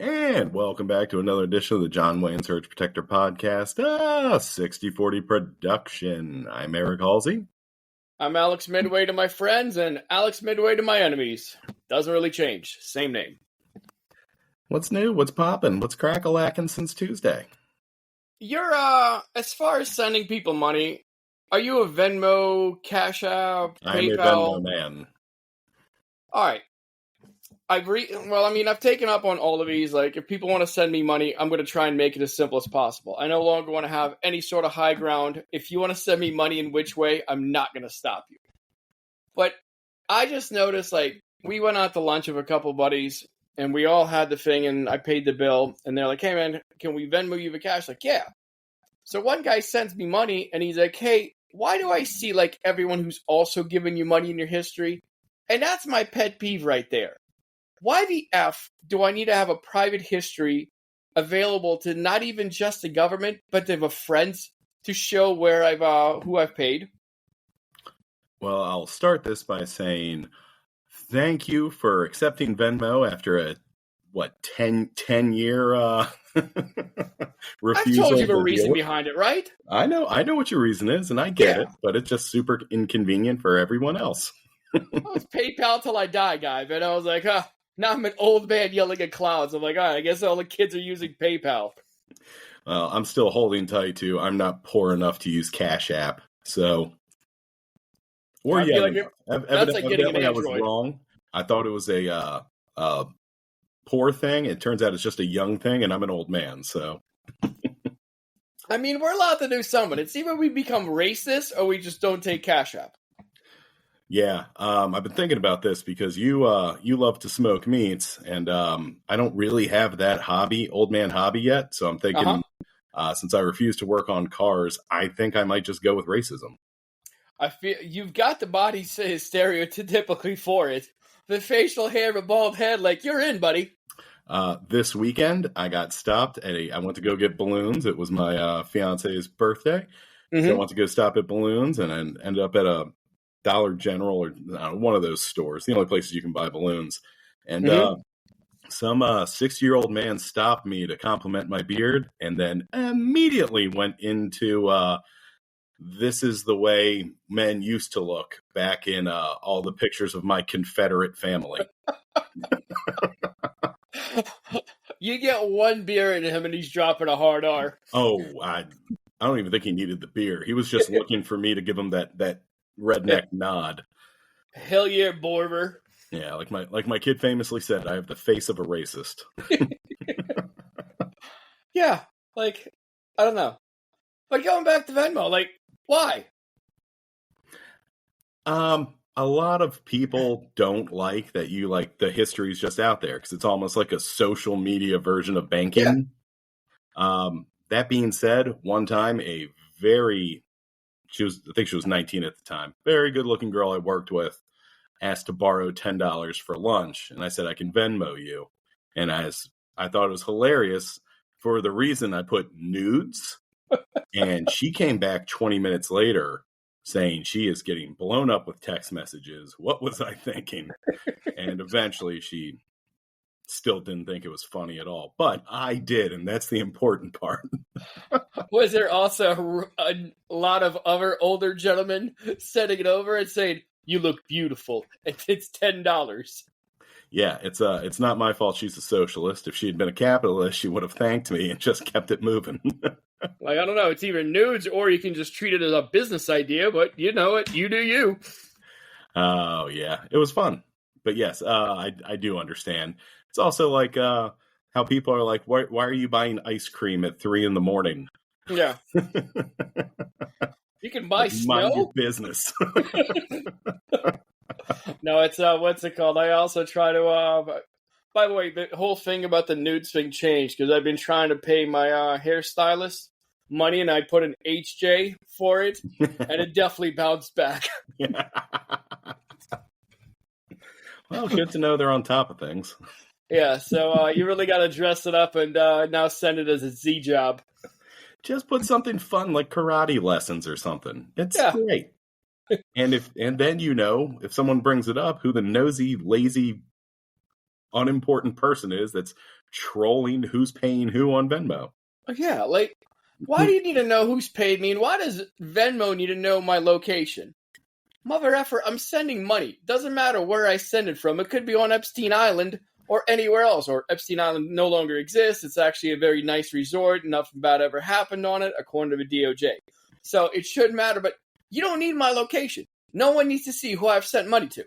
And welcome back to another edition of the John Wayne Surge Protector Podcast, 60/40 production. I'm Eric Halsey. I'm Alex Midway to my friends and Alex Midway to my enemies. Doesn't really change. Same name. What's new? What's poppin'? What's crack-a-lackin' since Tuesday? You're, as far as sending people money, are you a Venmo, Cash App, PayPal? I'm a Venmo man. All right. I've taken up on all of these. Like, if people want to send me money, I'm going to try and make it as simple as possible. I no longer want to have any sort of high ground. If you want to send me money in which way, I'm not going to stop you. But I just noticed, like, we went out to lunch with a couple buddies, and we all had the thing, and I paid the bill, and they're like, hey, man, can we Venmo you the cash? Like, yeah. So one guy sends me money, and he's like, hey, why do I see, like, everyone who's also giving you money in your history? And that's my pet peeve right there. Why the F do I need to have a private history available to not even just the government, but to the friends to show where who I've paid? Well, I'll start this by saying thank you for accepting Venmo after a 10-year refusal. I've told you the reason behind it, right? I know what your reason is, and I get it, but it's just super inconvenient for everyone else. I was PayPal till I die, guy, but I was like, now I'm an old man yelling at clouds. I'm like, all right, I guess all the kids are using PayPal. Well, I'm still holding tight to I'm not poor enough to use Cash App, so. Or evidently I was wrong. I thought it was a poor thing. It turns out it's just a young thing, and I'm an old man, so. I mean, we're allowed to do something. It's either we become racist or we just don't take Cash App. Yeah, I've been thinking about this because you love to smoke meats, and I don't really have that old man hobby yet. So I'm thinking, since I refuse to work on cars, I think I might just go with racism. I feel you've got the body stereotypically for it. The facial hair, the bald head, like you're in, buddy. This weekend, I got stopped I went to go get balloons. It was my fiance's birthday, so I went to go stop at balloons, and I ended up at a Dollar General or one of those stores, the only places you can buy balloons. And some 60-year-old man stopped me to compliment my beard and then immediately went into this is the way men used to look back in all the pictures of my Confederate family. You get one beer in him and he's dropping a hard R. Oh, I don't even think he needed the beer. He was just looking for me to give him that redneck nod. Hell yeah, Borver. Yeah, like my kid famously said, I have the face of a racist. Yeah, like, I don't know. But going back to Venmo, like, why? A lot of people don't like that you like the history's just out there because it's almost like a social media version of banking. Yeah. That being said, one time I think she was 19 at the time. Very good looking girl I worked with asked to borrow $10 for lunch. And I said, I can Venmo you. And I thought it was hilarious for the reason I put nudes. And she came back 20 minutes later saying she is getting blown up with text messages. What was I thinking? And eventually she still didn't think it was funny at all, but I did, and that's the important part. Was there also a lot of other older gentlemen sending it over and saying, you look beautiful, and it's $10? Yeah, it's not my fault she's a socialist. If she had been a capitalist, she would have thanked me and just kept it moving. Like, I don't know, it's either nudes or you can just treat it as a business idea, but you know it, you do you. Oh, yeah, it was fun. But yes, I do understand. It's also like how people are like, why are you buying ice cream at 3 a.m? Yeah. You can buy snow? Mind your business. No, it's, what's it called? I also try to, by the way, the whole thing about the nudes thing changed because I've been trying to pay my hairstylist money and I put an HJ for it and it definitely bounced back. Yeah. Well, good to know they're on top of things. Yeah, so you really got to dress it up and now send it as a Z job. Just put something fun like karate lessons or something. It's great. And then if someone brings it up, who the nosy, lazy unimportant person is that's trolling who's paying who on Venmo. Yeah, like, why do you need to know who's paid me, and why does Venmo need to know my location? Mother effer, I'm sending money. Doesn't matter where I send it from. It could be on Epstein Island or anywhere else, or Epstein Island no longer exists. It's actually a very nice resort. Nothing bad ever happened on it, according to the DOJ. So it shouldn't matter, but you don't need my location. No one needs to see who I've sent money to.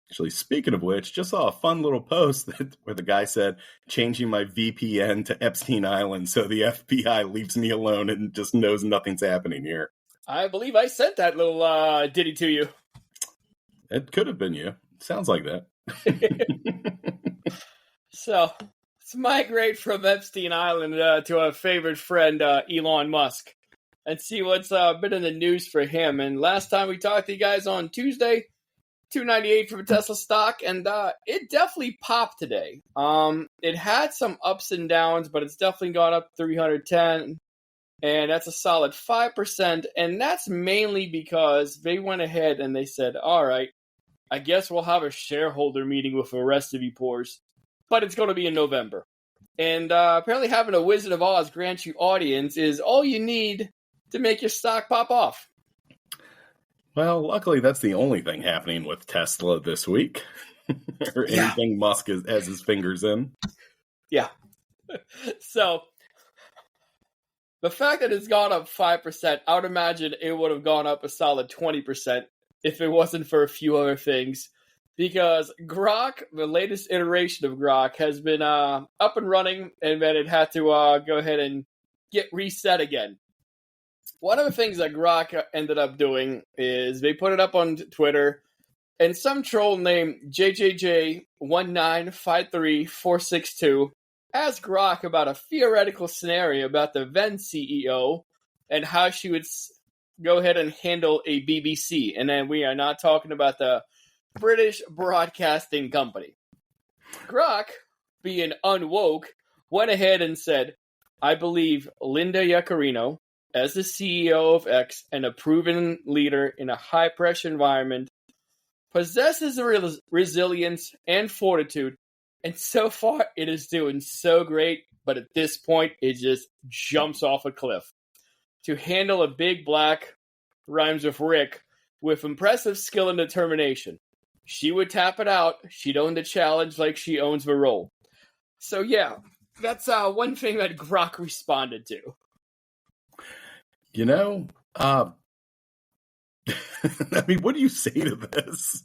Actually, speaking of which, just saw a fun little post where the guy said, changing my VPN to Epstein Island so the FBI leaves me alone and just knows nothing's happening here. I believe I sent that little ditty to you. It could have been you. Sounds like that. So, let's migrate from Epstein Island to our favorite friend, Elon Musk, and see what's been in the news for him. And last time we talked to you guys on Tuesday, $298 for Tesla stock, and it definitely popped today. It had some ups and downs, but it's definitely gone up 310, and that's a solid 5%, and that's mainly because they went ahead and they said, all right, I guess we'll have a shareholder meeting with the rest of you poors, but it's going to be in November. And apparently having a Wizard of Oz grant you audience is all you need to make your stock pop off. Well, luckily, that's the only thing happening with Tesla this week. Or anything Musk has his fingers in. Yeah. So, the fact that it's gone up 5%, I would imagine it would have gone up a solid 20% if it wasn't for a few other things. Because Grok, the latest iteration of Grok, has been up and running, and then it had to go ahead and get reset again. One of the things that Grok ended up doing is they put it up on Twitter, and some troll named JJJ1953462 asked Grok about a theoretical scenario about the then CEO and how she would go ahead and handle a BBC. And then we are not talking about the British Broadcasting Company. Grok, being unwoke, went ahead and said, I believe Linda Yaccarino, as the CEO of X and a proven leader in a high-pressure environment, possesses the resilience and fortitude, and so far it is doing so great, but at this point it just jumps off a cliff. To handle a big black, rhymes with Rick, with impressive skill and determination. She would tap it out. She'd own the challenge like she owns the role. So yeah, that's one thing that Grok responded to. You know, I mean, what do you say to this?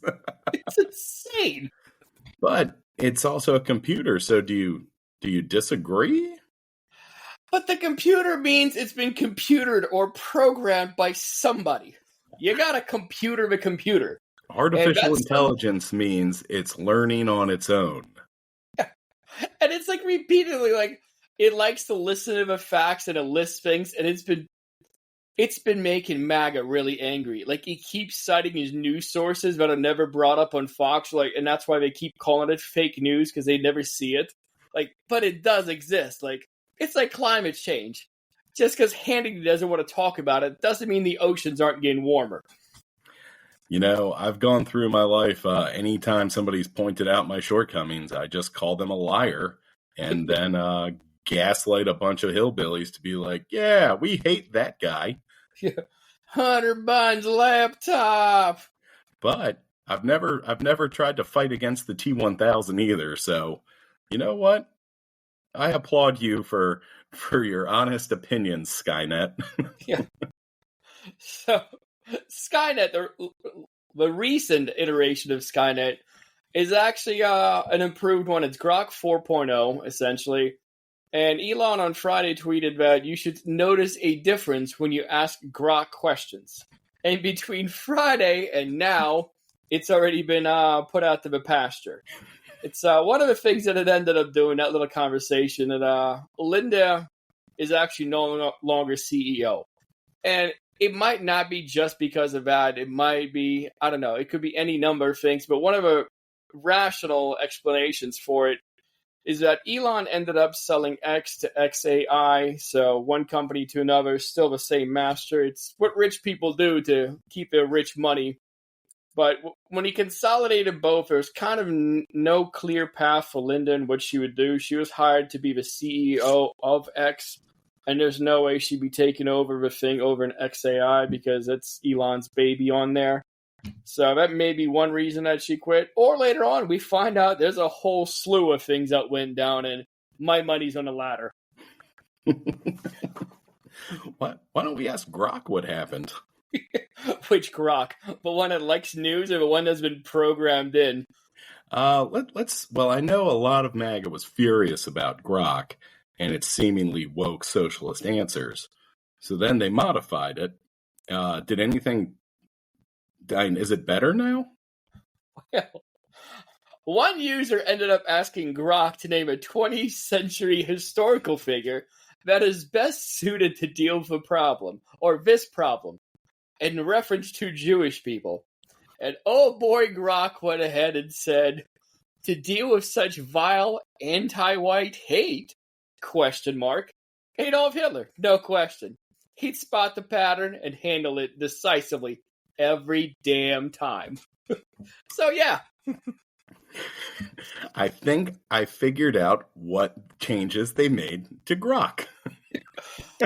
It's insane. But it's also a computer, so do you disagree? But the computer means it's been computered or programmed by somebody. You gotta computer the computer. Artificial intelligence means it's learning on its own. Yeah. And it's like repeatedly, like, it likes to listen to the facts and it lists things, and it's been making MAGA really angry. Like, he keeps citing his news sources that are never brought up on Fox, like, and that's why they keep calling it fake news, because they never see it. Like, but it does exist. Like, it's like climate change. Just because Hannity doesn't want to talk about it doesn't mean the oceans aren't getting warmer. You know, I've gone through my life, anytime somebody's pointed out my shortcomings, I just call them a liar and then gaslight a bunch of hillbillies to be like, yeah, we hate that guy. Yeah. Hunter Biden's laptop. But I've never tried to fight against the T-1000 either. So, you know what? I applaud you for your honest opinions, Skynet. Yeah. So, Skynet, the recent iteration of Skynet, is actually an improved one. It's Grok 4.0, essentially. And Elon on Friday tweeted that you should notice a difference when you ask Grok questions. And between Friday and now, it's already been put out to the pasture. It's one of the things that it ended up doing, that little conversation, that Linda is actually no longer CEO. And it might not be just because of that. It might be, I don't know, it could be any number of things. But one of the rational explanations for it is that Elon ended up selling X to XAI, so one company to another, still the same master. It's what rich people do to keep their rich money. But when he consolidated both, there was kind of no clear path for Linda and what she would do. She was hired to be the CEO of X, and there's no way she'd be taking over the thing over in XAI because it's Elon's baby on there. So that may be one reason that she quit. Or later on, we find out there's a whole slew of things that went down, and my money's on the latter. Why don't we ask Grok what happened? Which Grok? The one that likes news or the one that's been programmed in? Let's. Well, I know a lot of MAGA was furious about Grok and its seemingly woke socialist answers. So then they modified it. Did anything? Is it better now? Well, one user ended up asking Grok to name a 20th century historical figure that is best suited to deal with the problem, or this problem, in reference to Jewish people. And oh boy, Grok went ahead and said, to deal with such vile anti-white hate, ? Adolf Hitler, no question. He'd spot the pattern and handle it decisively every damn time. So yeah. I think I figured out what changes they made to Grok.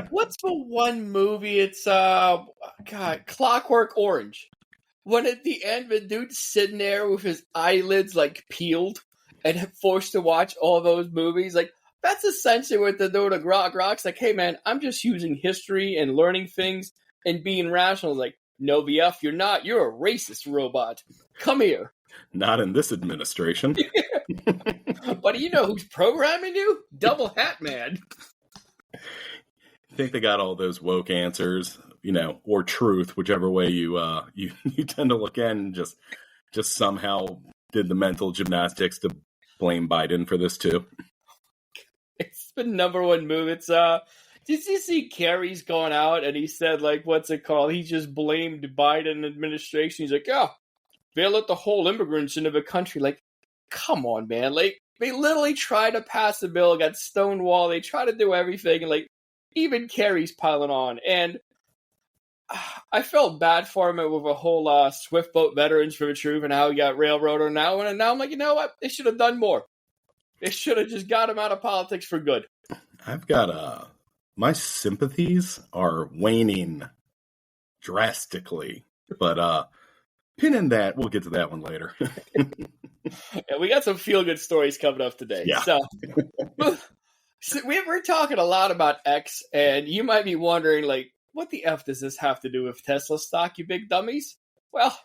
What's the one movie? It's Clockwork Orange. When at the end the dude's sitting there with his eyelids like peeled and forced to watch all those movies, like that's essentially what they're doing to Grok. Grok's like, hey man, I'm just using history and learning things and being rational. Like, no VF, you're not. You're a racist robot. Come here. Not in this administration. But you know who's programming you? Double Hat Man. I think they got all those woke answers, or truth, whichever way you tend to look at, and just somehow did the mental gymnastics to blame Biden for this too. It's the number one move. It's did you see Kerry's going out and he said, like, what's it called? He just blamed Biden administration. He's like, yeah, they let the whole immigrants into the country. Like, come on, man. Like, they literally tried to pass a bill, got stonewalled. They try to do everything. And, like, even Kerry's piling on. And I felt bad for him with a whole Swift Boat Veterans for the Truth and how he got railroaded now. And now I'm like, you know what? They should have done more. They should have just got him out of politics for good. I've got my sympathies are waning drastically, but pinning that, we'll get to that one later. Yeah, we got some feel-good stories coming up today. Yeah. So we're talking a lot about X, and you might be wondering, like, what the F does this have to do with Tesla stock, you big dummies? Well,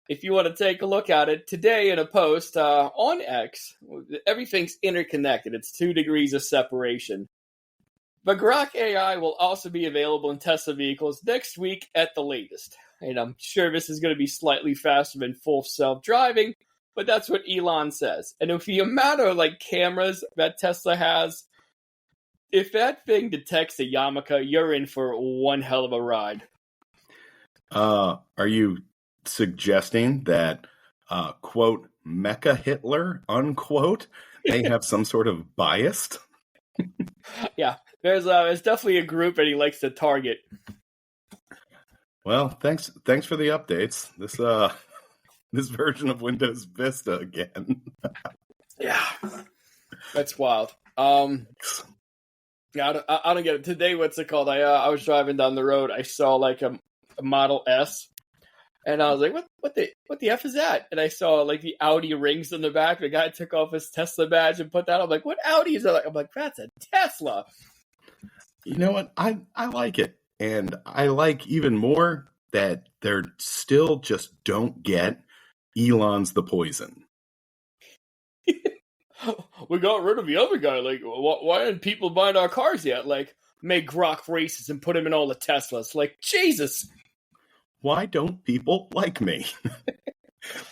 if you want to take a look at it, today in a post on X, everything's interconnected. It's 2 degrees of separation. But Grok AI will also be available in Tesla vehicles next week at the latest. And I'm sure this is going to be slightly faster than full self-driving, but that's what Elon says. And if the amount of like cameras that Tesla has, if that thing detects a yarmulke, you're in for one hell of a ride. Are you suggesting that, quote, Mecha Hitler, unquote, they have some sort of bias? Yeah, there's definitely a group that he likes to target. Well, thanks for the updates. This version of Windows Vista again. Yeah, that's wild. Yeah, I don't get it. Today, what's it called? I was driving down the road. I saw like a Model S, and I was like, "What the F is that?" And I saw like the Audi rings in the back. The guy took off his Tesla badge and put that. I'm like, "What Audi is that?" I'm like, "That's a Tesla." You know what? I like it, and I like even more that they're still just don't get Elon's the poison. We got rid of the other guy. Like, why aren't people buying our cars yet? Like, make Grok racist and put him in all the Teslas. Like, Jesus. Why don't people like me?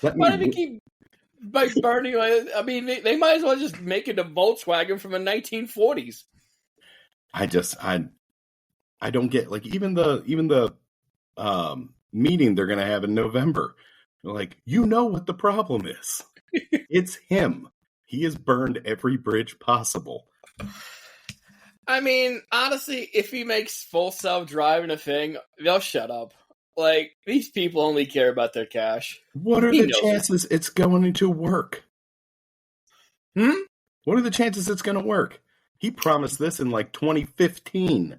Why do they keep burning? I mean, they might as well just make it a Volkswagen from the 1940s. I don't get, like, even the meeting they're going to have in November. They're like, you know what the problem is. It's him. He has burned every bridge possible. I mean, honestly, if he makes full self-driving a thing, they'll shut up. Like, these people only care about their cash. What are the chances it's going to work? What are the chances it's going to work? He promised this in like 2015.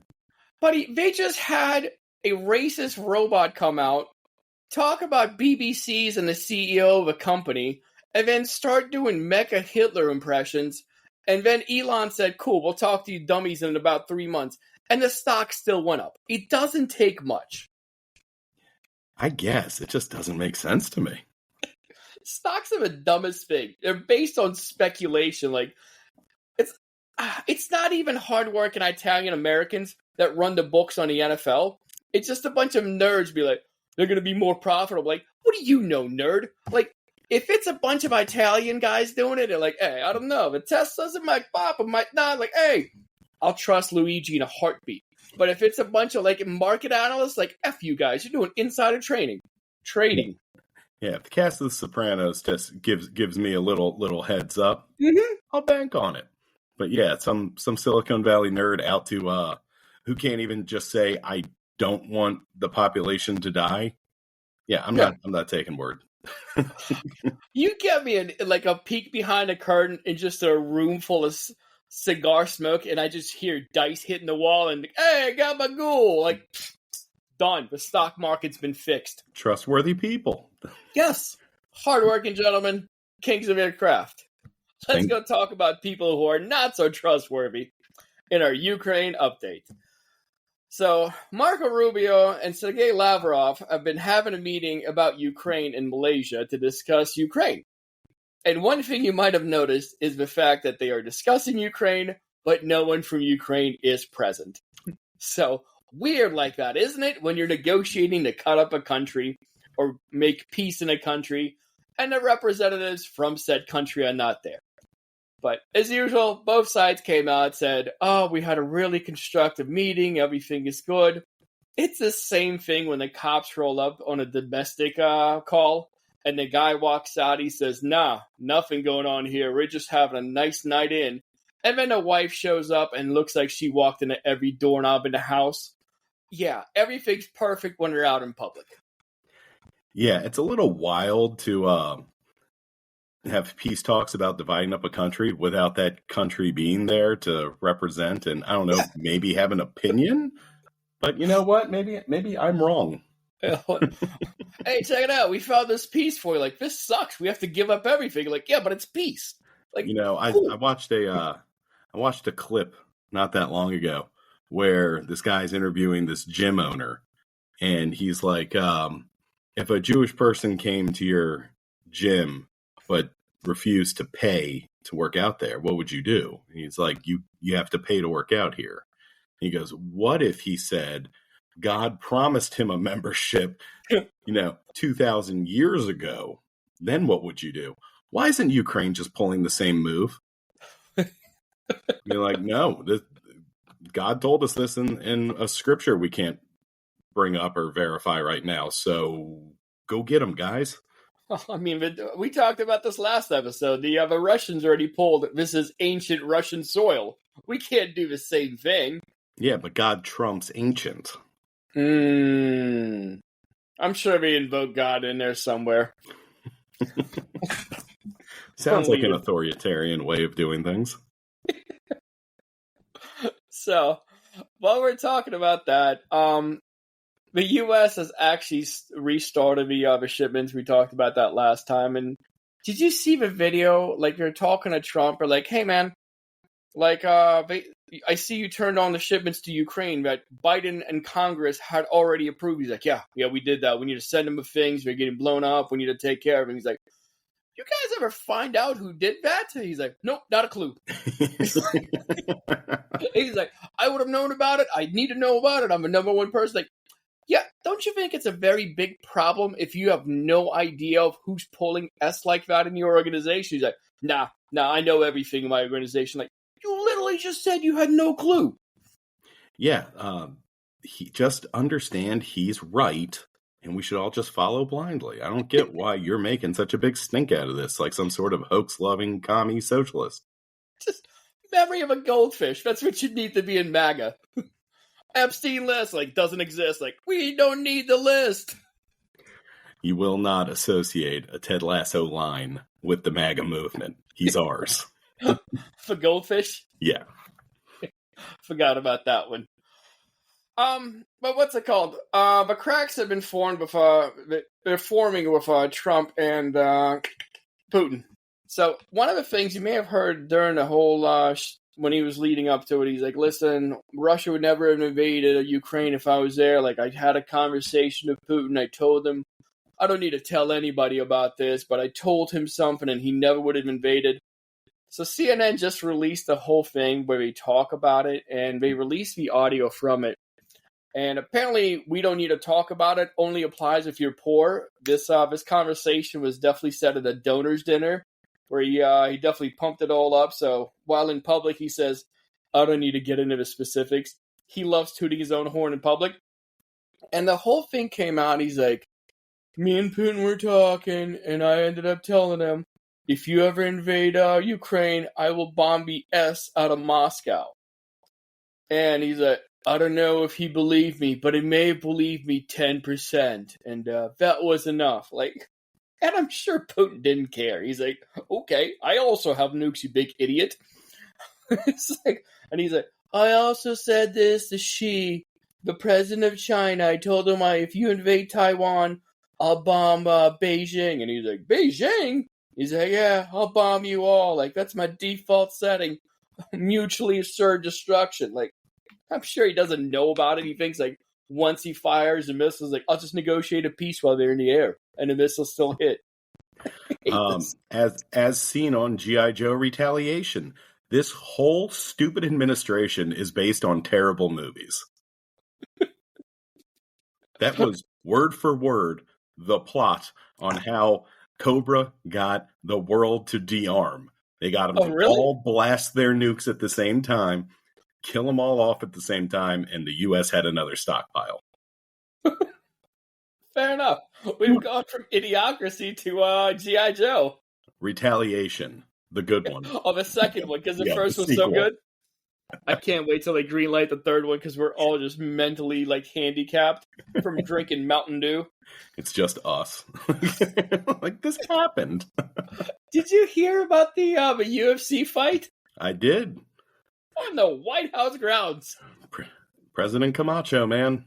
Buddy, they just had a racist robot come out, talk about BBCs and the CEO of a company, and then start doing mecha Hitler impressions. And then Elon said, cool, we'll talk to you dummies in about 3 months. And the stock still went up. It doesn't take much. I guess. It just doesn't make sense to me. Stocks are the dumbest thing. They're based on speculation. Like, it's not even hardworking Italian Americans that run the books on the NFL. It's just a bunch of nerds be like, they're going to be more profitable. Like, what do you know, nerd? Like, if it's a bunch of Italian guys doing it, they're like, hey, I don't know. The test says it might pop, it might not. Like, hey, I'll trust Luigi in a heartbeat. But if it's a bunch of, like, market analysts, like, F you guys, you're doing insider trading. Yeah, if the cast of The Sopranos just gives me a little heads up, I'll bank on it. But yeah, some Silicon Valley nerd out to who can't even just say I don't want the population to die. Yeah, I'm not taking word. You get me a peek behind a curtain in just a room full of cigar smoke, and I just hear dice hitting the wall, and hey, I got my ghoul. Like, done. The stock market's been fixed. Trustworthy people. Yes, hardworking gentlemen, kings of aircraft. Let's go talk about people who are not so trustworthy in our Ukraine update. So, Marco Rubio and Sergei Lavrov have been having a meeting about Ukraine in Malaysia to discuss Ukraine. And one thing you might have noticed is the fact that they are discussing Ukraine, but no one from Ukraine is present. So, weird like that, isn't it? When you're negotiating to cut up a country or make peace in a country, and the representatives from said country are not there. But as usual, both sides came out and said, oh, we had a really constructive meeting, everything is good. It's the same thing when the cops roll up on a domestic call, and the guy walks out, he says, nah, nothing going on here, we're just having a nice night in. And then the wife shows up and looks like she walked into every doorknob in the house. Yeah, everything's perfect when they're out in public. Yeah, it's a little wild to have peace talks about dividing up a country without that country being there to represent and, I don't know, maybe have an opinion. But you know what? Maybe I'm wrong. Hey, check it out. We found this piece for you. Like, this sucks. We have to give up everything. Like, yeah, but it's peace. Like, I watched a clip not that long ago where this guy's interviewing this gym owner, and he's like, if a Jewish person came to your gym but refused to pay to work out there, what would you do? And he's like, you have to pay to work out here. He goes, what if he said God promised him a membership, 2,000 years ago? Then what would you do? Why isn't Ukraine just pulling the same move? You're like, no, God told us this in a scripture we can't bring up or verify right now. So go get them, guys. I mean, we talked about this last episode. The Russians already pulled, this is ancient Russian soil. We can't do the same thing. Yeah, but God trumps ancient. I'm sure we invoke God in there somewhere. Sounds like an authoritarian way of doing things. So, while we're talking about that, the U.S. has actually restarted the shipments. We talked about that last time. And did you see the video? Like, they're talking to Trump. Or like, hey, man, like, I see you turned on the shipments to Ukraine that Biden and Congress had already approved. He's like, yeah, we did that. We need to send them the things. They're getting blown up. We need to take care of them. He's like, you guys ever find out who did that? He's like, nope, not a clue. He's like, I would have known about it. I need to know about it. I'm the number one person. Like, yeah, don't you think it's a very big problem if you have no idea of who's pulling S like that in your organization? He's like, nah, I know everything in my organization. Like, you literally just said you had no clue. Yeah, he just understand he's right, and we should all just follow blindly. I don't get why you're making such a big stink out of this, like some sort of hoax-loving commie socialist. Just memory of a goldfish. That's what you need to be in MAGA. Epstein list, like, doesn't exist. Like, we don't need the list. You will not associate a Ted Lasso line with the MAGA movement. He's ours. For goldfish? Yeah. Forgot about that one. But what's it called? The cracks have been formed with, they're forming with, Trump and, Putin. So, one of the things you may have heard during the whole, when he was leading up to it, he's like, listen, Russia would never have invaded Ukraine if I was there. Like, I had a conversation with Putin. I told him, I don't need to tell anybody about this, but I told him something and he never would have invaded. So CNN just released the whole thing where they talk about it, and they released the audio from it. And apparently, we don't need to talk about it. Only applies if you're poor. This conversation was definitely said at a donor's dinner, where he definitely pumped it all up. So while in public, he says, I don't need to get into the specifics. He loves tooting his own horn in public. And the whole thing came out, he's like, me and Putin were talking, and I ended up telling him, if you ever invade Ukraine, I will bomb the S out of Moscow. And he's like, I don't know if he believed me, but he may have believed me 10%. And that was enough. Like, and I'm sure Putin didn't care. He's like, okay, I also have nukes, you big idiot. It's like, and he's like, I also said this to Xi, the president of China. I told him, if you invade Taiwan, I'll bomb Beijing. And he's like, Beijing? He's like, yeah, I'll bomb you all. Like, that's my default setting. Mutually assured destruction. Like, I'm sure he doesn't know about it. He thinks, like, once he fires a missile, like, I'll just negotiate a peace while they're in the air. And the missile still hit. As seen on G.I. Joe Retaliation, this whole stupid administration is based on terrible movies. That was word for word the plot on how Cobra got the world to de-arm. They got them to all blast their nukes at the same time, kill them all off at the same time, and the U.S. had another stockpile. Fair enough. We've gone from Idiocracy to G.I. Joe. Retaliation, the good one. Oh, the second one, because the first one's so good. I can't wait till they greenlight the third one, because we're all just mentally, like, handicapped from drinking Mountain Dew. It's just us. Like, this happened. Did you hear about the UFC fight? I did. On the White House grounds. President Camacho, man.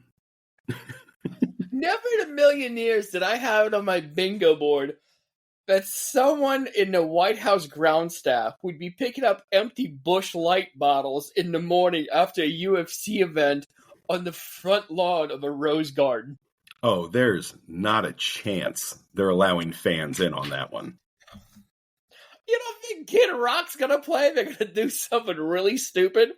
Never in a million years did I have it on my bingo board that someone in the White House ground staff would be picking up empty Busch Light bottles in the morning after a UFC event on the front lawn of a rose garden. Oh, there's not a chance they're allowing fans in on that one. You don't think Kid Rock's going to play? They're going to do something really stupid?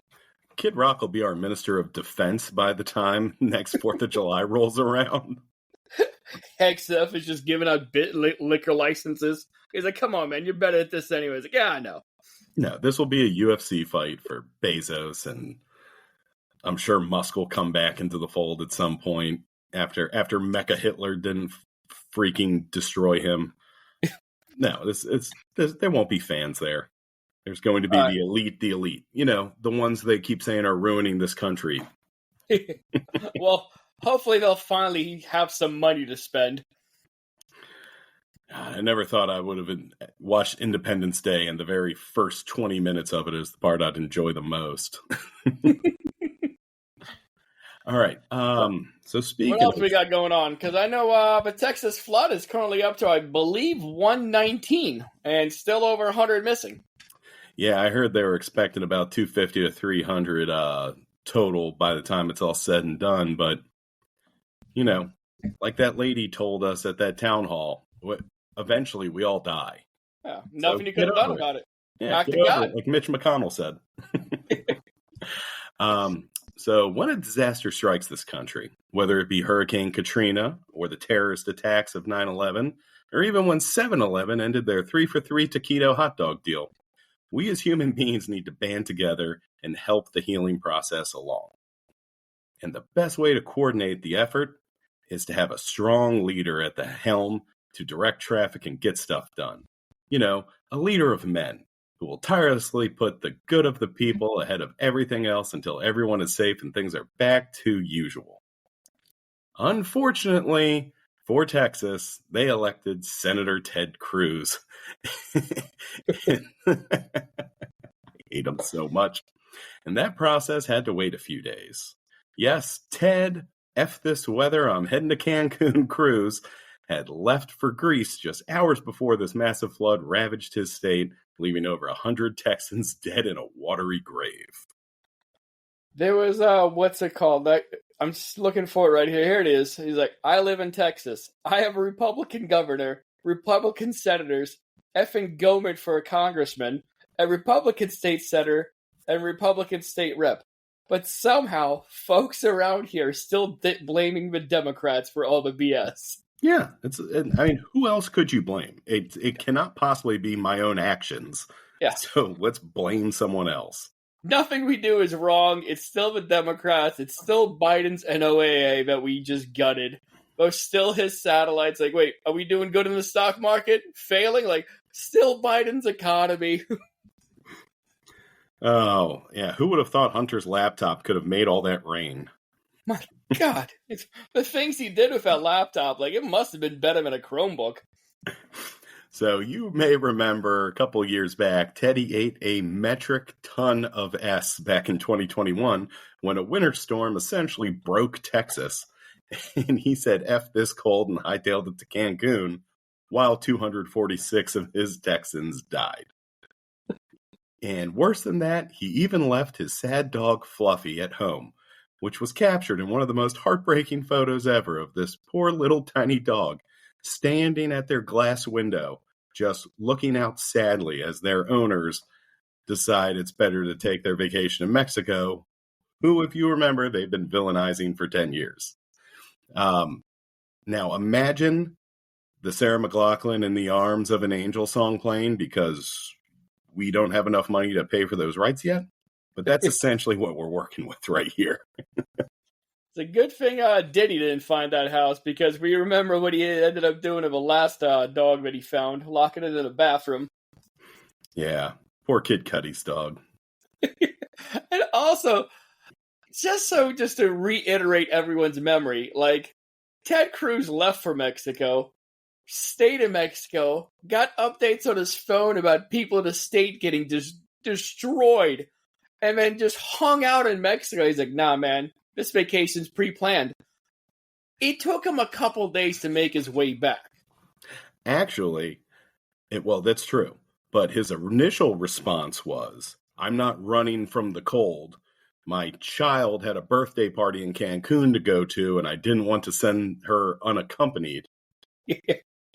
Kid Rock will be our Minister of Defense by the time next 4th of July rolls around. XF is just giving out liquor licenses. He's like, come on, man, you're better at this anyways. Like, yeah, I know. No, this will be a UFC fight for Bezos, and I'm sure Musk will come back into the fold at some point after Mecha Hitler didn't freaking destroy him. No, there won't be fans there. There's going to be the elite. You know, the ones they keep saying are ruining this country. Well, hopefully they'll finally have some money to spend. I never thought I would have watched Independence Day, and the very first 20 minutes of it is the part I'd enjoy the most. All right. So speaking what else we got going on? Because I know the Texas flood is currently up to, I believe, 119 and still over 100 missing. Yeah, I heard they were expecting about 250 to 300 total by the time it's all said and done. But, you know, like that lady told us at that town hall, eventually we all die. Yeah, nothing you could have done about it. Yeah, back to God. Like Mitch McConnell said. So when a disaster strikes this country, whether it be Hurricane Katrina or the terrorist attacks of 9/11, or even when 7-Eleven ended their 3-for-3 taquito hot dog deal, we as human beings need to band together and help the healing process along. And the best way to coordinate the effort is to have a strong leader at the helm to direct traffic and get stuff done. You know, a leader of men, who will tirelessly put the good of the people ahead of everything else until everyone is safe and things are back to usual. Unfortunately, for Texas, they elected Senator Ted Cruz. I hate him so much. And that process had to wait a few days. Yes, Ted, F this weather, I'm heading to Cancun Cruz, had left for Greece just hours before this massive flood ravaged his state, leaving over 100 Texans dead in a watery grave. There was, what's it called? I'm just looking for it right here. Here it is. He's like, I live in Texas. I have a Republican governor, Republican senators, effing Gohmert for a congressman, a Republican state senator, and Republican state rep. But somehow, folks around here are still blaming the Democrats for all the BS. Yeah, I mean, who else could you blame? It cannot possibly be my own actions. Yeah. So let's blame someone else. Nothing we do is wrong. It's still the Democrats. It's still Biden's NOAA that we just gutted. But still his satellites. Like, wait, are we doing good in the stock market? Failing? Like, still Biden's economy. Oh, yeah. Who would have thought Hunter's laptop could have made all that rain? My God. The things he did with that laptop, like, it must have been better than a Chromebook. So you may remember a couple years back, Teddy ate a metric ton of S back in 2021 when a winter storm essentially broke Texas. And he said, F this cold, and hightailed it to Cancun, while 246 of his Texans died. And worse than that, he even left his sad dog Fluffy at home, which was captured in one of the most heartbreaking photos ever of this poor little tiny dog standing at their glass window, just looking out sadly as their owners decide it's better to take their vacation in Mexico, who, if you remember, they've been villainizing for 10 years. Now, imagine the Sarah McLachlan In the Arms of an Angel song playing, because we don't have enough money to pay for those rights yet. But that's essentially what we're working with right here. It's a good thing Diddy didn't find that house, because we remember what he ended up doing to the last dog that he found, locking it in a bathroom. Yeah, poor Kid Cudi's dog. And also, just to reiterate everyone's memory, like, Ted Cruz left for Mexico, stayed in Mexico, got updates on his phone about people in the state getting destroyed, and then just hung out in Mexico. He's like, nah, man, this vacation's pre-planned. It took him a couple days to make his way back. Actually, well, that's true. But his initial response was, I'm not running from the cold. My child had a birthday party in Cancun to go to, and I didn't want to send her unaccompanied.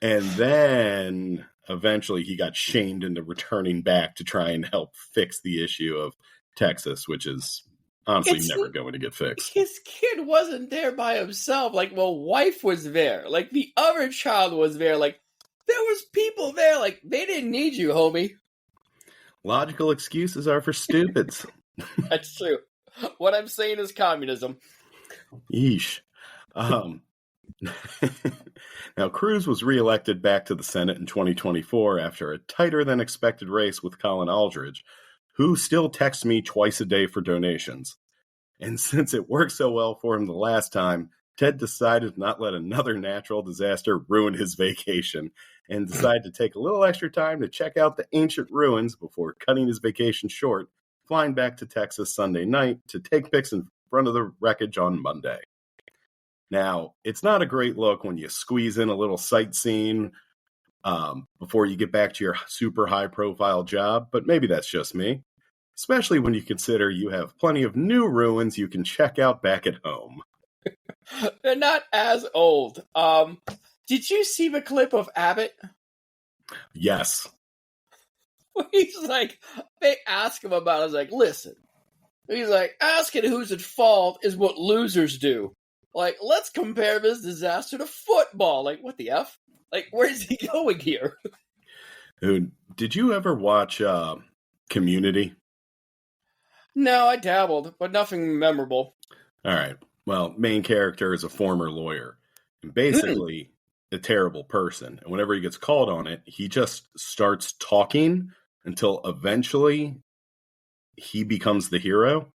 And then eventually he got shamed into returning back to try and help fix the issue of Texas, which is honestly never going to get fixed. His kid wasn't there by himself. Like, well, wife was there. Like, the other child was there. Like, there was people there. Like, they didn't need you, homie. Logical excuses are for stupids. That's true. What I'm saying is communism. Yeesh. Now, Cruz was reelected back to the Senate in 2024 after a tighter than expected race with Colin Aldridge, who still texts me twice a day for donations. And since it worked so well for him the last time, Ted decided to not let another natural disaster ruin his vacation and decided to take a little extra time to check out the ancient ruins before cutting his vacation short, flying back to Texas Sunday night to take pics in front of the wreckage on Monday. Now, it's not a great look when you squeeze in a little sightseeing before you get back to your super high-profile job, but maybe that's just me, especially when you consider you have plenty of new ruins you can check out back at home. They're not as old. Did you see the clip of Abbott? Yes. He's like, they ask him about it. He's like, listen. He's like, asking who's at fault is what losers do. Like, let's compare this disaster to football. Like, what the F? Like, where's he going here? Dude, did you ever watch Community? No, I dabbled, but nothing memorable. All right. Well, main character is a former lawyer and basically a terrible person. And whenever he gets called on it, he just starts talking until eventually he becomes the hero.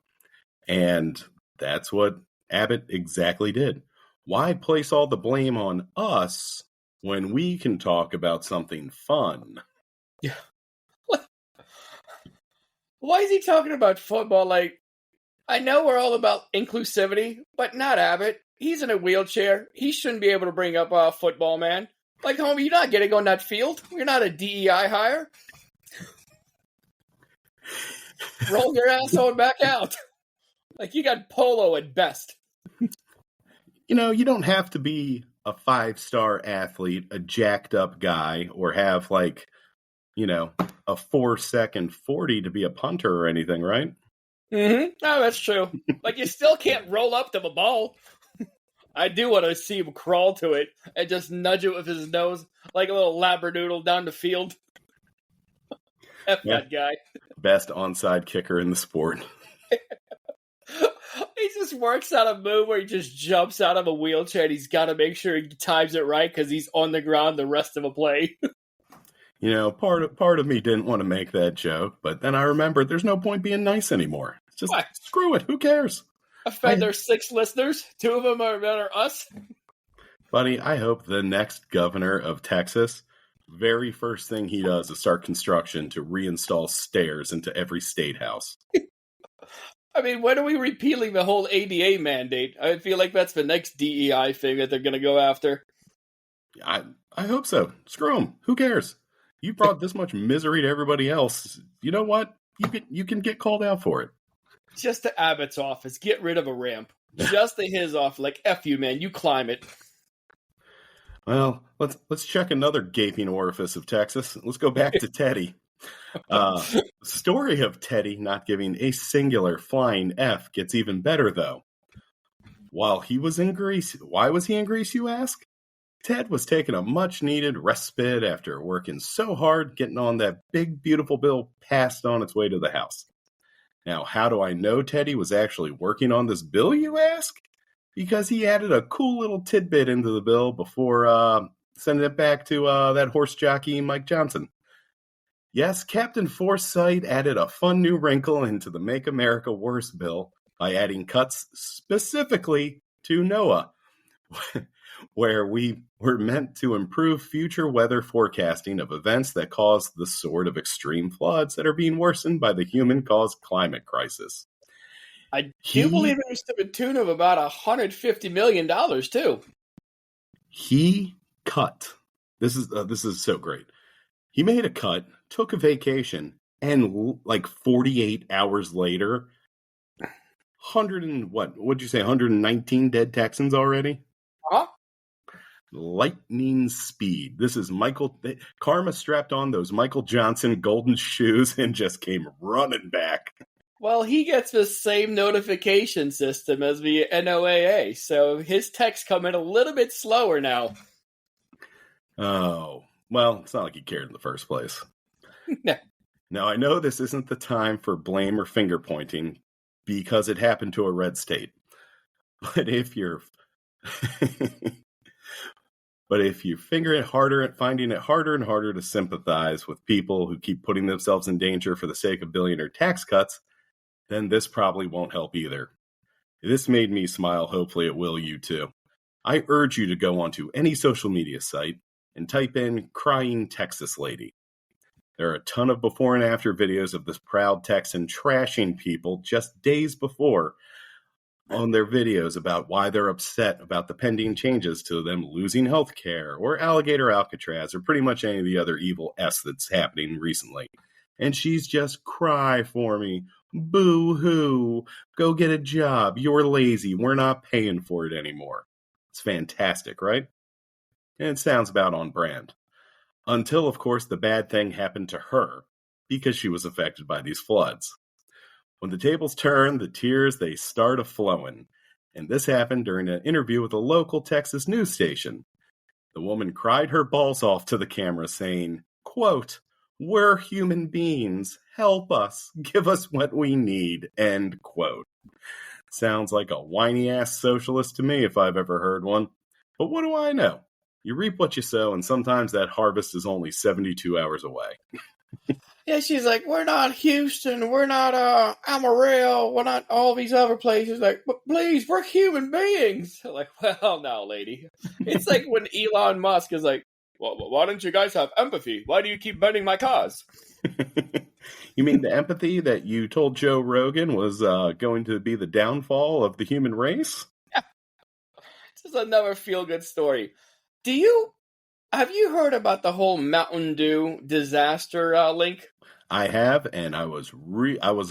And that's what Abbott exactly did. Why place all the blame on us when we can talk about something fun? Yeah. What? Why is he talking about football? Like, I know we're all about inclusivity, but not Abbott. He's in a wheelchair. He shouldn't be able to bring up a football, man. Like, homie, you're not getting on that field. You're not a DEI hire. Roll your asshole back out. Like, you got polo at best. You know, you don't have to be a 5-star athlete, a jacked up guy, or have like, you know, a 4-second 40 to be a punter or anything, right? Mm-hmm. Oh, that's true. Like, you still can't roll up to the ball. I do want to see him crawl to it and just nudge it with his nose like a little labradoodle down the field. F that guy. Best onside kicker in the sport. He just works out a move where he just jumps out of a wheelchair and he's got to make sure he times it right because he's on the ground the rest of a play. You know, part of me didn't want to make that joke, but then I remembered there's no point being nice anymore. Just screw it. Who cares? There's 6 listeners. 2 of them are us. Buddy, I hope the next governor of Texas, very first thing he does is start construction to reinstall stairs into every state house. I mean, when are we repealing the whole ADA mandate? I feel like that's the next DEI thing that they're going to go after. I hope so. Screw them. Who cares? You brought this much misery to everybody else. You know what? You can get called out for it. Just to Abbott's office. Get rid of a ramp. Just to his office. Like, F you, man. You climb it. Well, let's check another gaping orifice of Texas. Let's go back to Teddy. Story of Teddy not giving a singular flying F gets even better, though. While he was in Greece, why was he in Greece, you ask? Ted was taking a much-needed respite after working so hard getting on that big, beautiful bill passed on its way to the House. Now, how do I know Teddy was actually working on this bill, you ask? Because he added a cool little tidbit into the bill before sending it back to that horse jockey, Mike Johnson. Yes, Captain Forsyth added a fun new wrinkle into the Make America Worse bill by adding cuts specifically to NOAA, where we were meant to improve future weather forecasting of events that cause the sort of extreme floods that are being worsened by the human-caused climate crisis. I do believe it was to the tune of about $150 million, too. He cut. This is so great. He made a cut, took a vacation, and like 48 hours later, 119 dead Texans already? Huh? Lightning speed. This is Karma strapped on those Michael Johnson golden shoes and just came running back. Well, he gets the same notification system as the NOAA, so his texts come in a little bit slower now. Oh, well, it's not like he cared in the first place. Now, I know this isn't the time for blame or finger pointing because it happened to a red state. But if you're finding it harder and harder to sympathize with people who keep putting themselves in danger for the sake of billionaire tax cuts, then this probably won't help either. This made me smile. Hopefully it will you too. I urge you to go onto any social media site and type in crying Texas lady. There are a ton of before and after videos of this proud Texan trashing people just days before on their videos about why they're upset about the pending changes to them losing health care or alligator Alcatraz or pretty much any of the other evil S that's happening recently. And she's just cry for me. Boo-hoo. Go get a job. You're lazy. We're not paying for it anymore. It's fantastic, right? And it sounds about on brand. Until, of course, the bad thing happened to her because she was affected by these floods. When the tables turn, the tears, they start a-flowing. And this happened during an interview with a local Texas news station. The woman cried her balls off to the camera saying, quote, "We're human beings. Help us. Give us what we need." End quote. Sounds like a whiny-ass socialist to me if I've ever heard one. But what do I know? You reap what you sow, and sometimes that harvest is only 72 hours away. Yeah, she's like, we're not Houston, we're not Amarillo, we're not all these other places. Like, but please, we're human beings. I'm like, well, no, lady. It's like when Elon Musk is like, well, why don't you guys have empathy? Why do you keep bending my cause? You mean the empathy that you told Joe Rogan was going to be the downfall of the human race? Yeah. This is another feel-good story. Have you heard about the whole Mountain Dew disaster link? I have, and I was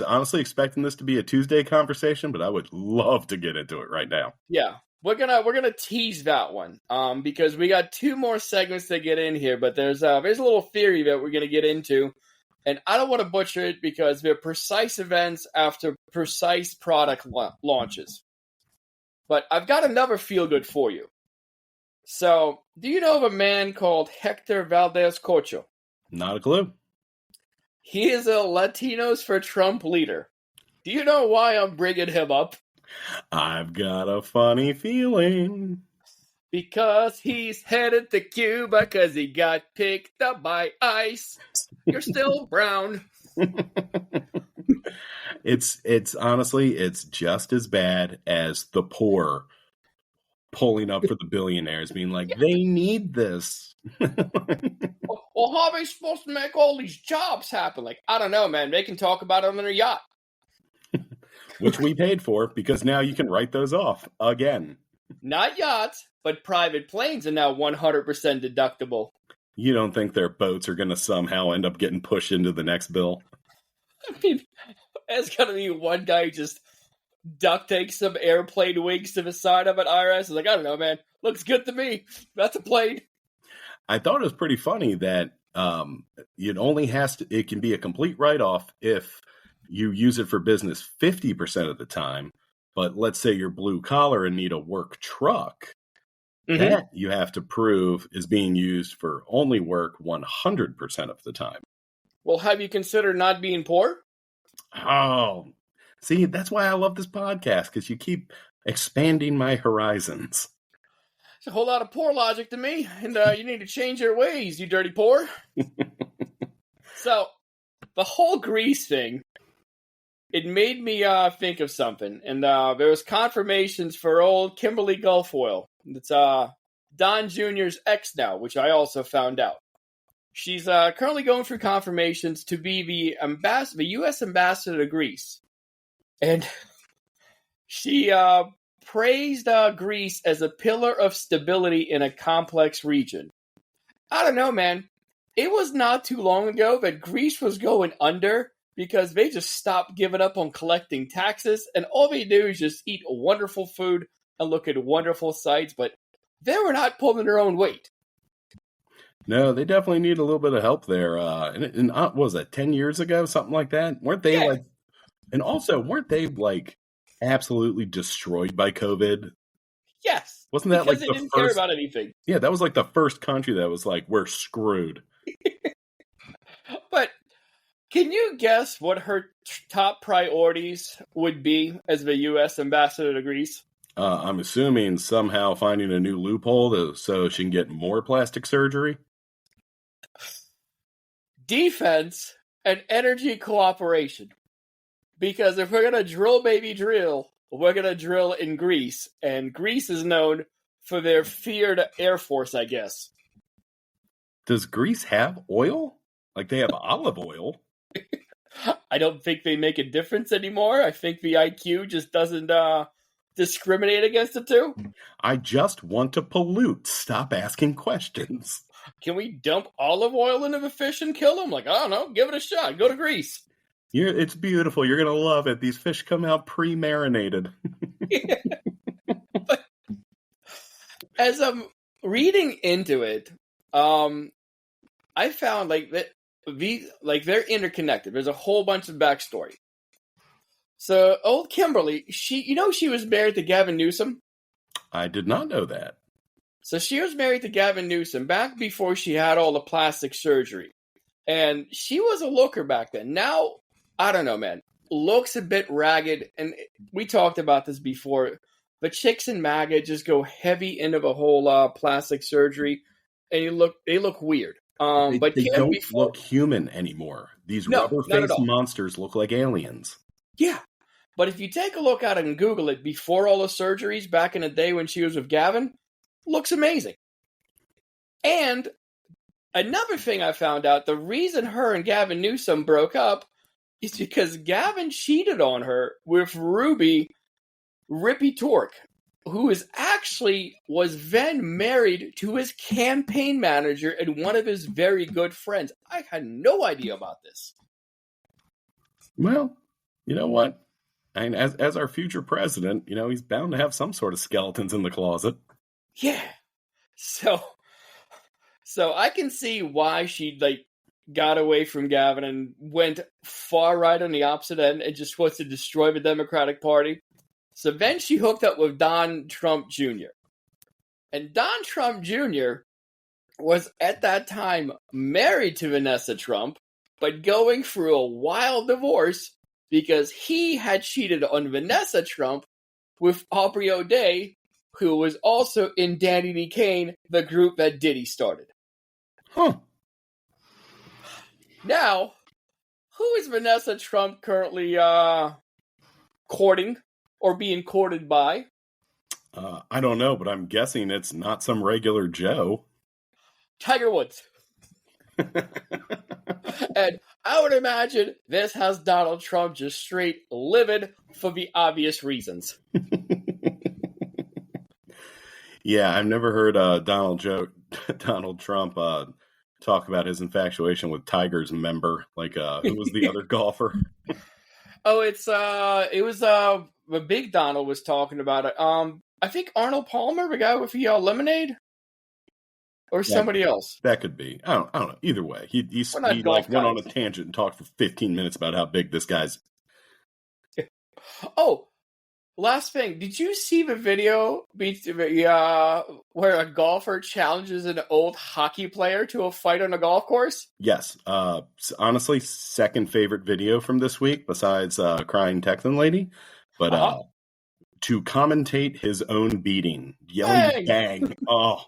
honestly expecting this to be a Tuesday conversation, but I would love to get into it right now. Yeah, we're gonna tease that one, because we got 2 more segments to get in here, but there's a little theory that we're gonna get into, and I don't want to butcher it because they're precise events after precise product launches. But I've got another feel good for you. So, do you know of a man called Hector Valdez Cocho? Not a clue. He is a Latinos for Trump leader. Do you know why I'm bringing him up? I've got a funny feeling. Because he's headed to Cuba because he got picked up by ICE. You're still brown. It's honestly, it's just as bad as the poor pulling up for the billionaires, being like, they need this. Well, how are they supposed to make all these jobs happen? Like, I don't know, man. They can talk about it on their yacht. Which we paid for, because now you can write those off again. Not yachts, but private planes are now 100% deductible. You don't think their boats are going to somehow end up getting pushed into the next bill? I mean, there's going to be one guy who just duct takes some airplane wings to the side of an IRS. Is like, I don't know, man. Looks good to me. That's a plane. I thought it was pretty funny that it can be a complete write-off if you use it for business 50% of the time. But let's say you're blue collar and need a work truck. Mm-hmm. That you have to prove is being used for only work 100% of the time. Well, have you considered not being poor? Oh, see, that's why I love this podcast, because you keep expanding my horizons. It's a whole lot of poor logic to me, and you need to change your ways, you dirty poor. So, the whole Greece thing, it made me think of something, and there was confirmations for old Kimberly Guilfoyle. It's Don Jr.'s ex now, which I also found out. She's currently going through confirmations to be the U.S. ambassador to Greece. And she praised Greece as a pillar of stability in a complex region. I don't know, man. It was not too long ago that Greece was going under because they just stopped giving up on collecting taxes, and all they do is just eat wonderful food and look at wonderful sights, but they were not pulling their own weight. No, they definitely need a little bit of help there. And what was that, 10 years ago, something like that? Weren't they weren't they absolutely destroyed by COVID? Yes. Wasn't that because they didn't care about anything? Yeah, that was like the first country that was like, we're screwed. But can you guess what her top priorities would be as the U.S. ambassador to Greece? I'm assuming somehow finding a new loophole so she can get more plastic surgery. Defense and energy cooperation. Because if we're going to drill, baby, drill, we're going to drill in Greece. And Greece is known for their feared Air Force, I guess. Does Greece have oil? Like they have olive oil? I don't think they make a difference anymore. I think the IQ just doesn't discriminate against the two. I just want to pollute. Stop asking questions. Can we dump olive oil into the fish and kill them? Like, I don't know. Give it a shot. Go to Greece. It's beautiful. You're going to love it. These fish come out pre-marinated. But as I'm reading into it, I found that they're interconnected. There's a whole bunch of backstory. So old Kimberly, she was married to Gavin Newsom. I did not know that. So she was married to Gavin Newsom back before she had all the plastic surgery. And she was a looker back then. Now, I don't know, man. Looks a bit ragged. And we talked about this before. But chicks in MAGA just go heavy into the whole plastic surgery. And they look weird. But They Kim don't look human anymore. These rubber-faced monsters look like aliens. Yeah. But if you take a look at it and Google it, before all the surgeries back in the day when she was with Gavin, looks amazing. And another thing I found out, the reason her and Gavin Newsom broke up is because Gavin cheated on her with Rippy Torque, who was then married to his campaign manager and one of his very good friends. I had no idea about this. Well, you know what? I mean, as our future president, he's bound to have some sort of skeletons in the closet. Yeah. So I can see why she got away from Gavin and went far right on the opposite end and just wants to destroy the Democratic Party. So then she hooked up with Don Trump Jr. And Don Trump Jr. was at that time married to Vanessa Trump, but going through a wild divorce because he had cheated on Vanessa Trump with Aubrey O'Day, who was also in Danny D. Kane, the group that Diddy started. Huh. Now, who is Vanessa Trump currently courting or being courted by? I don't know, but I'm guessing it's not some regular Joe. Tiger Woods. And I would imagine this has Donald Trump just straight livid for the obvious reasons. Yeah, I've never heard Donald Trump talk about his infatuation with Tiger's member. Who was the other golfer? Oh, it was the big Donald was talking about it. I think Arnold Palmer, the guy with the lemonade. Or somebody else. That could be. I don't know. Either way, he went on a tangent and talked for 15 minutes about how big this guy's. Oh, last thing. Did you see the video where a golfer challenges an old hockey player to a fight on a golf course? Yes. Honestly, second favorite video from this week besides Crying Texan Lady. But to commentate his own beating, yelling bang. Oh.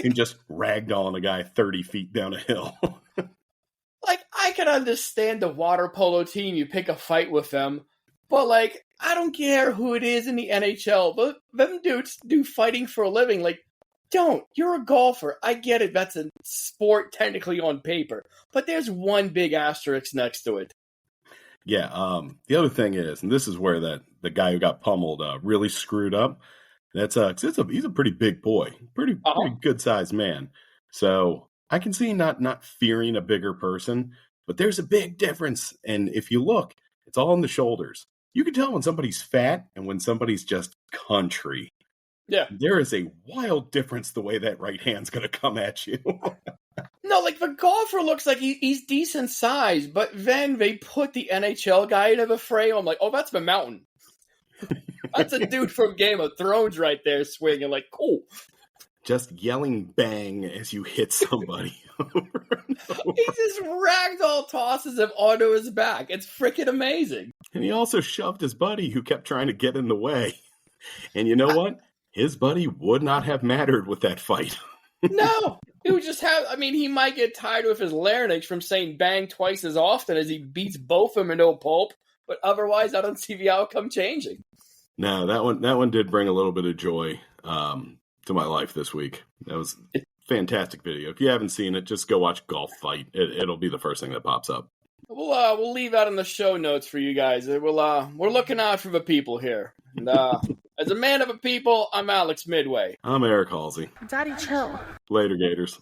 And just ragdolling a guy 30 feet down a hill. I can understand the water polo team, you pick a fight with them, but I don't care who it is in the NHL, but them dudes do fighting for a living. Don't. You're a golfer. I get it. That's a sport technically on paper, but there's one big asterisk next to it. Yeah. The other thing is, and this is where the guy who got pummeled really screwed up. He's a pretty big boy, pretty good sized man. So I can see not fearing a bigger person, but there's a big difference. And if you look, it's all in the shoulders. You can tell when somebody's fat and when somebody's just country. Yeah. There is a wild difference the way that right hand's going to come at you. No, the golfer looks like he's decent size, but then they put the NHL guy into the frame. I'm like, oh, that's the mountain. That's a dude from Game of Thrones right there swinging cool. Just yelling bang as you hit somebody. He just ragdoll tosses him onto his back. It's freaking amazing. And he also shoved his buddy who kept trying to get in the way. And you know what? His buddy would not have mattered with that fight. No. He would just he might get tired with his larynx from saying bang twice as often as he beats both of them into a pulp. But otherwise, I don't see the outcome changing. No, that one did bring a little bit of joy to my life this week. That was a fantastic video. If you haven't seen it, just go watch Golf Fight. It'll be the first thing that pops up. We'll leave that in the show notes for you guys. We're looking out for the people here. And, as a man of a people, I'm Alex Midway. I'm Eric Halsey. Daddy, chill. Later, Gators.